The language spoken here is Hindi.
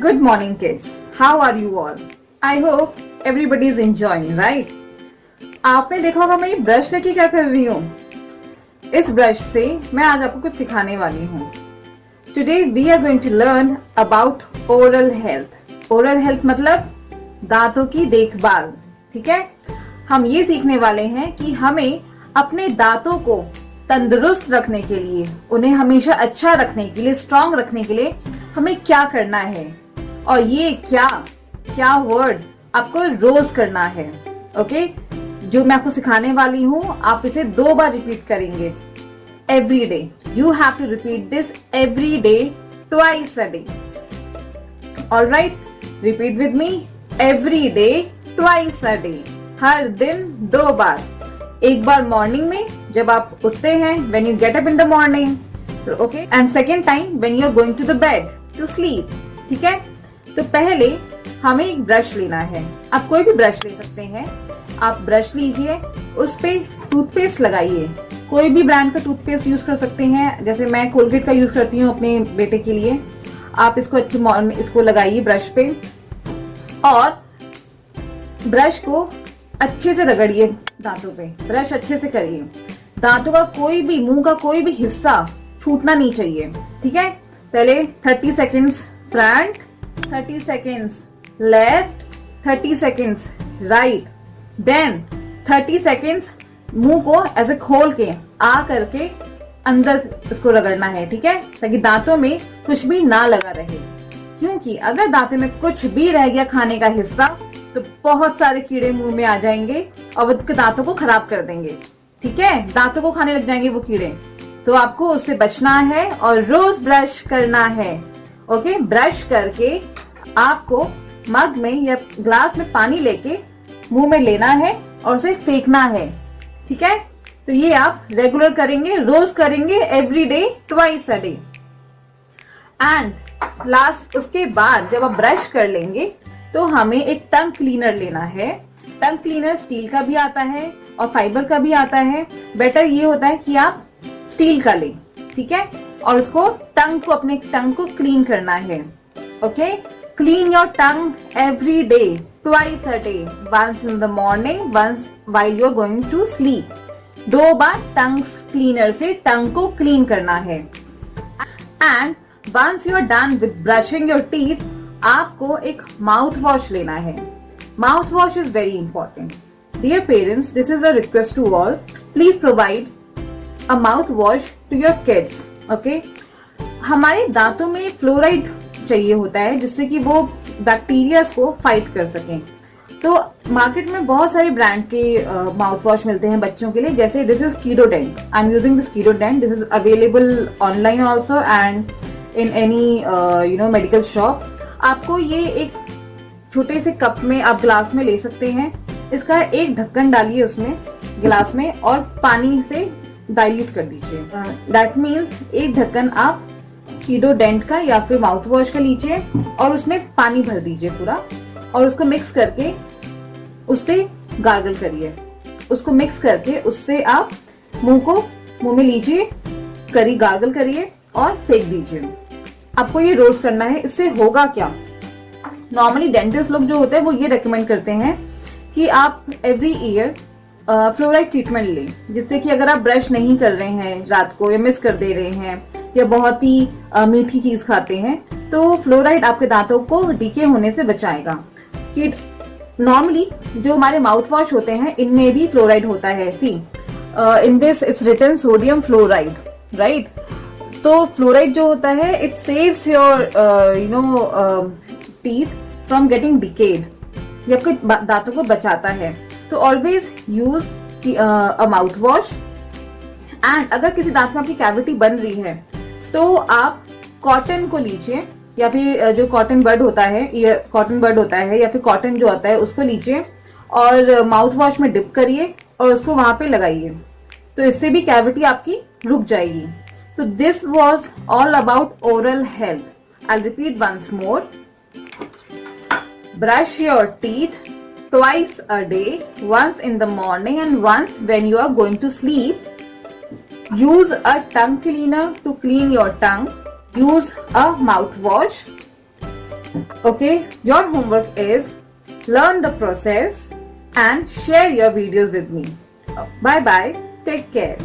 Good morning kids. How are you all? I hope everybody is enjoying, right? आपने देखा होगा मैं ये ब्रश लेके क्या कर रही हूँ. इस ब्रश से मैं आज आपको कुछ सिखाने वाली हूँ. Today we are going to learn about oral health. Oral health मतलब दांतों की देखभाल. ठीक है, हम ये सीखने वाले हैं कि हमें अपने दांतों को तंदुरुस्त रखने के लिए, उन्हें हमेशा अच्छा रखने के लिए, स्ट्रांग रखने के लिए हमें क्या करना है. और ये क्या वर्ड आपको रोज करना है. ओके, जो मैं आपको सिखाने वाली हूँ आप इसे 2 बार रिपीट करेंगे. Every day you have to repeat this every day, twice a day. Alright, repeat with me. Every day, twice a day. हर दिन 2 बार. एक बार मॉर्निंग में जब आप उठते हैं, when you get up in the morning. Okay, and second time when you are going to the bed to sleep. ठीक है, तो पहले हमें एक ब्रश लेना है. आप कोई भी ब्रश ले सकते हैं. आप ब्रश लीजिए, उस पे टूथपेस्ट लगाइए. कोई भी ब्रांड का टूथपेस्ट यूज कर सकते हैं. जैसे मैं कोलगेट का यूज करती हूँ अपने बेटे के लिए. आप इसको इसको लगाइए ब्रश पे और ब्रश को अच्छे से रगड़िए दांतों पे. ब्रश अच्छे से करिए. दांतों का कोई भी, मुंह का कोई भी हिस्सा छूटना नहीं चाहिए. ठीक है, पहले 30 seconds front, 30 seconds left, 30 seconds right, then 30 seconds मुंह को ऐसे खोल के आ करके अंदर इसको रगड़ना है. ठीक है, ताकि दांतों में कुछ भी ना लगा रहे. क्योंकि अगर दांतों में कुछ भी रह गया खाने का हिस्सा तो बहुत सारे कीड़े मुंह में आ जाएंगे और वो दांतों को खराब कर देंगे. ठीक है, दांतों को खाने लग जाएंगे वो कीड़े. तो आपको उससे बचना है और रोज ब्रश करना है. ओके, ब्रश करके आपको मग में या ग्लास में पानी लेके मुंह में लेना है और उसे फेंकना है. ठीक है, तो ये आप रेगुलर करेंगे, रोज करेंगे, every day, twice a day. And last, उसके बाद जब आप ब्रश कर लेंगे तो हमें एक टंग क्लीनर लेना है. टंग क्लीनर स्टील का भी आता है और फाइबर का भी आता है. बेटर ये होता है कि आप स्टील का लें. ठीक है, और उसको अपने टंग को क्लीन करना है. Okay, clean your tongue every day, twice a day, once in the morning, once while you are going to sleep. 2 बार टंग क्लीनर से टंग को क्लीन करना है. And once you are done with brushing your teeth, आपको एक माउथ वॉश लेना है. Mouthwash is very important. Dear parents, this is a request to all. Please provide a mouthwash to your kids. Okay, हमारे दांतों में फ्लोराइड चाहिए होता है जिससे कि वो बैक्टीरिया को फाइट कर सकें. तो मार्केट में बहुत सारे ब्रांड के माउथ वॉश मिलते हैं बच्चों के लिए. जैसे this is Kidodent. I am using this Kidodent. This is available online also and in any medical shop. आपको ये एक छोटे से कप में, आप ग्लास में ले सकते हैं. इसका एक ढक्कन डालिए उसमें गिलास में और पानी से डाइल्यूट कर दीजिए. दैट मीन्स एक ढक्कन आप कीडोडेंट का या फिर माउथ वॉश का लीजिए और उसमें पानी भर दीजिए पूरा और उसको मिक्स करके उससे गार्गल करिए. उसको मिक्स करके उससे आप मुंह में लीजिए, गार्गल करिए और फेंक दीजिए. आपको ये रोज करना है. इससे होगा क्या, नॉर्मली डेंटिस्ट लोग जो होते हैं वो ये रेकमेंड करते हैं कि आप एवरी ईयर फ्लोराइड ट्रीटमेंट लें. जिससे कि अगर आप ब्रश नहीं कर रहे हैं रात को या मिस कर दे रहे हैं या बहुत ही मीठी चीज खाते हैं तो फ्लोराइड आपके दांतों को डीके होने से बचाएगा. कि नॉर्मली जो हमारे माउथ वॉश होते हैं इनमें भी फ्लोराइड होता है. See in this it's written sodium fluoride, right. तो फ्लोराइड जो होता है it saves your teeth from getting decayed. ये आपके दांतों को बचाता है. तो always use a mouthwash. And अगर किसी दांत में आपकी कैविटी बन रही है तो आप कॉटन को लीजिए या फिर जो कॉटन बड होता है या फिर कॉटन जो आता है उसको लीजिए और माउथ वॉश में डिप करिए और उसको वहां पे लगाइए. तो इससे भी कैविटी आपकी रुक जाएगी. So this was all about oral health. I'll repeat once more. Brush your teeth twice a day, once in the morning and once when you are going to sleep. Use a tongue cleaner to clean your tongue. Use a mouthwash. Okay, your homework is learn the process and share your videos with me. Bye bye. Take care.